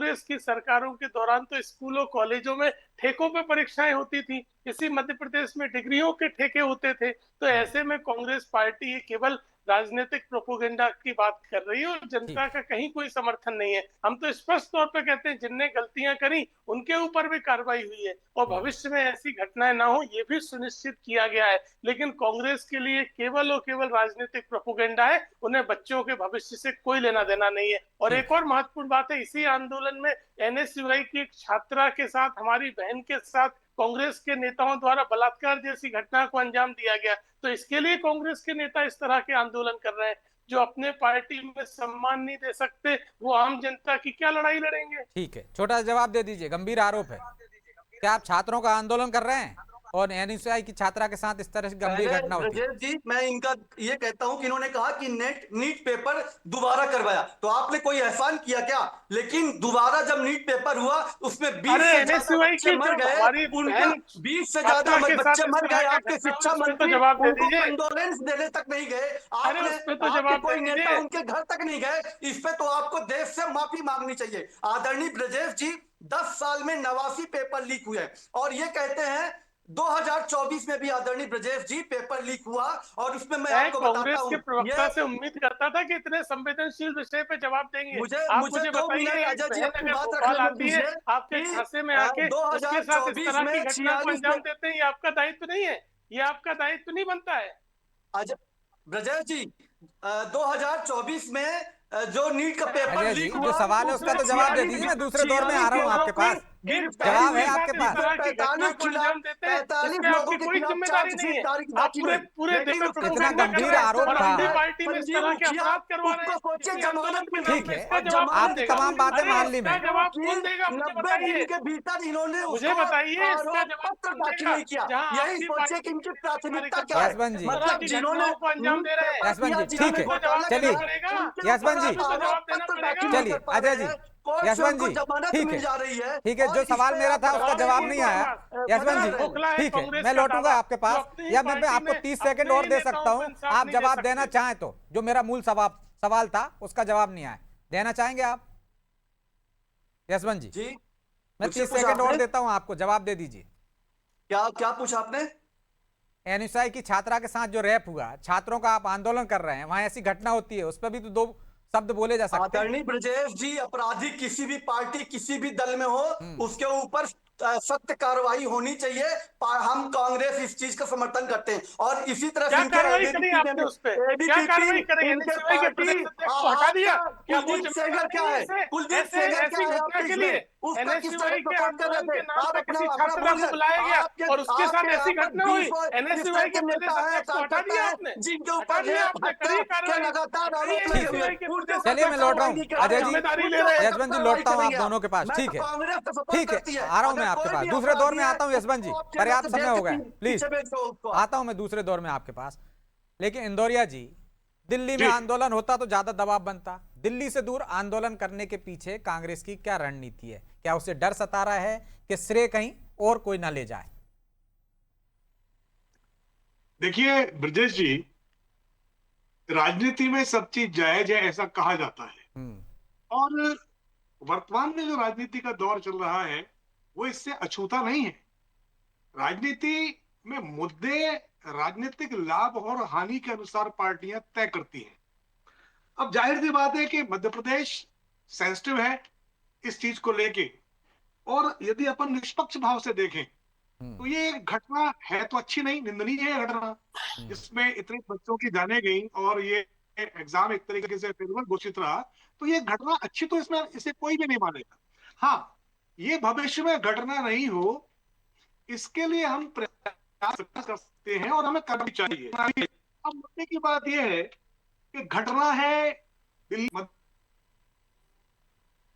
कांग्रेस की सरकारों के दौरान तो स्कूलों कॉलेजों में ठेकों पे परीक्षाएं होती थी, इसी मध्य प्रदेश में डिग्रियों के ठेके होते थे। तो ऐसे में कांग्रेस पार्टी ये केवल राजनीतिक प्रोपोगेंडा की बात कर रही है और जनता ठीक का कहीं कोई समर्थन नहीं है। हम तो स्पष्ट तौर पे कहते हैं जिनने गलतियां करी उनके ऊपर भी कार्रवाई हुई है और भविष्य में ऐसी घटनाएं ना हो ये भी सुनिश्चित किया गया है। लेकिन कांग्रेस के लिए केवल और केवल राजनीतिक प्रोपोगेंडा है, उन्हें बच्चों के भविष्य से कोई लेना देना नहीं है। और ठीक एक और महत्वपूर्ण बात है, इसी आंदोलन में एनएसयूआई की एक छात्रा के साथ, हमारी बहन के साथ कांग्रेस के नेताओं द्वारा बलात्कार जैसी घटना को अंजाम दिया गया। तो इसके लिए कांग्रेस के नेता इस तरह के आंदोलन कर रहे हैं। जो अपने पार्टी में सम्मान नहीं दे सकते वो आम जनता की क्या लड़ाई लड़ेंगे? ठीक है, छोटा सा जवाब दे दीजिए। गंभीर आरोप है, क्या आप छात्रों का आंदोलन कर रहे हैं और एनएसयूआई की छात्रा के साथ इस तरह से गंभीर पहले घटना होती है? ब्रजेश जी, मैं इनका ये कहता हूं कि इन्होंने कहा कि नीट पेपर दोबारा करवाया, तो आपने कोई एहसान किया क्या? लेकिन दोबारा जब नीट पेपर हुआ उसमें 20 अरे से ज्यादा एनएसयूआई बच्चे की मर जो गए, हमारी उनका बहन 20 से ज्यादा छात्रा के साथ बच्चे इस मर तरह गए, का आपके घटना हुई, शिक्षा उस पे तो मंत्री जवाब दे उनको दीजिए। कंडोलेंस देने तक नहीं गए, अरे आपने उस पे तो आपके जवाब दे कोई नेता दीजिए। उनके घर तक नहीं गए। इस पे तो आपको देश से माफी मांगनी चाहिए। आदरणीय ब्रजेश जी, 10 साल में 89 पेपर लीक हुए और ये कहते हैं 2024 में भी आदरणीय ब्रजेश जी पेपर लीक हुआ, और उसमें मैं मैं आपको बताता कांग्रेस के हूं प्रवक्ता ये से उम्मीद करता था कि इतने संवेदनशील विषय पे जवाब देंगे। मुझे आप मुझे मुझे 2 मिनट बताइए, एक अजय जी बहन अपनी अगर बात भोपाल रखने में आती है दीजिए आपके कि झांसे में आके, उसके साथ इस 2024 तरह की में घटना को 46 अंजाम देते हैं, ये आपका दायित्व नहीं है? ये आपका दायित्व नहीं बनता है? अजय ब्रजेश जी, 2024 में जो नीट का पेपर अजय जी, लीक जो हुआ सवाल है उसका उसमें तो जवाब दे 46 दीजिए। मैं दूसरे दौर में आ रहा हूं लोगों आपके की पास। गिरफ्तारी जवाब हुई, है के साथ आपके इस पास। तरह की घटना 45 को अंजाम देते हैं, इस पे लोगों आपकी के कोई खिलाफ जिम्मेदारी नहीं चार्जशीट है। आप दाखिल पूरे हुई, पूरे देश लेकिन में उसके इतना प्रोपेगेंडा कर गंभीर रहे हैं आरोप और था। अपनी पार्टी में इस संजीव तरह के मुखिया अपराध करवा रहे उसको हैं सोचिए इसी आंदोलन जमानत के मिली, नाम ठीक पे। है, इसका और जवाब कौन जमानत आपकी देगा? तमाम बातें अरे मान ली इसका मैंने। जवाब कौन क्योंकि देगा, मुझे 90 दिन बताइए। के भीतर इन्होंने मुझे उसको बताइए इसका आरोप जवाब पत्र कौन दाखिल देगा? नहीं किया। जहां यही आपकी सोचिए कि पार्टी इनकी के प्राथमिकता क्या कार्यकर्ता है। यशवंत जी, इस तरह मतलब की जिन्होंने घटनाओं को अंजाम नीट दे रहे हैं, पेपर यशवंत किया, जी, इसका ठीक भी जिन्होंने है, तो जवाब घोटाला देना चलिए। किया, पड़ेगा। उनके ऊपर यशवंत इसका जी, आप भी तो आरोप जवाब देना पत्र पड़ेगा। दाखिल नहीं चलिए। कर पा अजय रहे जी, हैं, कोर्ट से यशवंत उनको जी, जमानत ठीक मिल है, जा रही है, ठीक है। जो और इस सवाल पे मेरा आप था उसका जवाब बताइए जवाब नहीं नहीं है आया। आपके पास। यशवंत बदल जी, इतना रहे हैं। खोखला है ठीक है, कांग्रेस मैं का लौटूंगा दावा आपके जो पास, अपनी ही या मैं पार्टी आपको में 30 सेकंड अपने और ही दे सकता नेताओं को हूं। इंसाफ आप नहीं दे जवाब देना सकते। चाहें तो। जो मेरा मूल सवाल था उसका जवाब नहीं आया, देना चाहेंगे आप यशवंत जी? जी, मैं मुझसे 30 पूछा सेकंड और आपने, देता हूं आपको, जवाब दे दीजिए। क्या क्या पूछा आपने? एनएसयूआई की छात्रा के साथ जो रैप हुआ, छात्रों का आप आंदोलन कर रहे हैं, वहां ऐसी घटना होती है, उस पर भी तो दो शब्द बोले जा सकते हैं। आदरणीय ब्रजेश जी, अपराधी किसी भी पार्टी किसी भी दल में हो, उसके ऊपर सख्त कार्रवाई होनी चाहिए। हम कांग्रेस इस चीज का समर्थन करते हैं, और इसी तरह से क्या इनके कार्रवाई करी एबीवीपी में आपने भी, उस पे? क्या एबीवीपी कार्रवाई करें? इनके एनएसयूआई के पार्टी प्रदेश अध्यक्ष को हटा दिया? आपका क्या वो कुलदीप जिम्मेदार सेंगर क्या नहीं है है? इसे कुलदीप ऐसे सेंगर क्या ऐसी है घटना आपके के इसमें? लिए? उसका किस तरह एनएसयूआई के सपोर्ट कर रहे आंदोलन थे के नाम आप? पे अपना किसी अपना छात्रा भूल को गए। बुलाया गया आपके और उसके साथ आपके यहाँ ऐसी पर घटना हुई? 20 इस तरह एनएसयूआई के के प्रदेश नेता हैं, अध्यक्ष को हटा कार्यकर्ता दिया हैं, आपने? जिनके हटा ऊपर दिया रेप आपने? हत्या करिए के कार्रवाई, लगातार हटाइए आरोप लगे ठीक है, हुए, एनएसयूआई के उनके प्रदेश ऊपर चलिए कोई मैं अध्यक्ष लौट को। रहा कार्रवाई हूं। नहीं आप अजय करेगा, जी, जिम्मेदारी ले उनके रहे हैं? ऊपर यशवंत जी, कार्रवाई लौटता हूं आप करेंगे। दोनों के पास। मैं तो ठीक है, कांग्रेस का सपोर्ट ठीक है, करती है। आ रहा हूं मैं अगर आपके कोई पास, भी दूसरे दौर में अपराधी है आता हूं यशवंत जी, उसको आप जेल पर्याप्त से समय जेल हो के गया, प्लीज। पीछे भेज दो उसको। आता हूं मैं दूसरे दौर में आपके पास। लेकिन इंदौरिया जी, दिल्ली में जी, आंदोलन होता तो ज्यादा दबाव बनता। दिल्ली से दूर आंदोलन करने के पीछे कांग्रेस की क्या रणनीति है? क्या उसे डर सता रहा है कि श्रेय कहीं और कोई ना ले जाए? देखिए ब्रजेश जी, राजनीति में सब चीज जायज है ऐसा कहा जाता है। हम्म। और वर्तमान में जो राजनीति का दौर चल रहा है वो इससे अछूता नहीं है। राजनीति में मुद्दे राजनीतिक लाभ और हानि के अनुसार पार्टियां तय करती हैं। अब जाहिर सी बात है कि मध्य प्रदेश सेंसिटिव है इस चीज को लेके, और यदि अपन निष्पक्ष भाव से देखें हम्म। तो ये घटना है तो अच्छी नहीं, निंदनीय है घटना, हम्म। जिसमें इतने बच्चों की जाने गई और ये एग्जाम एक तरीके से फेलुअर घोषित रहा। तो ये घटना अच्छी तो इसमें इसे कोई भी नहीं मानेगा। हाँ, ये भविष्य में घटना नहीं हो इसके लिए हम प्रयास कर सकते हैं और हमें करना भी चाहिए। अब मुद्दे की बात यह है कि घटना है दिल्ली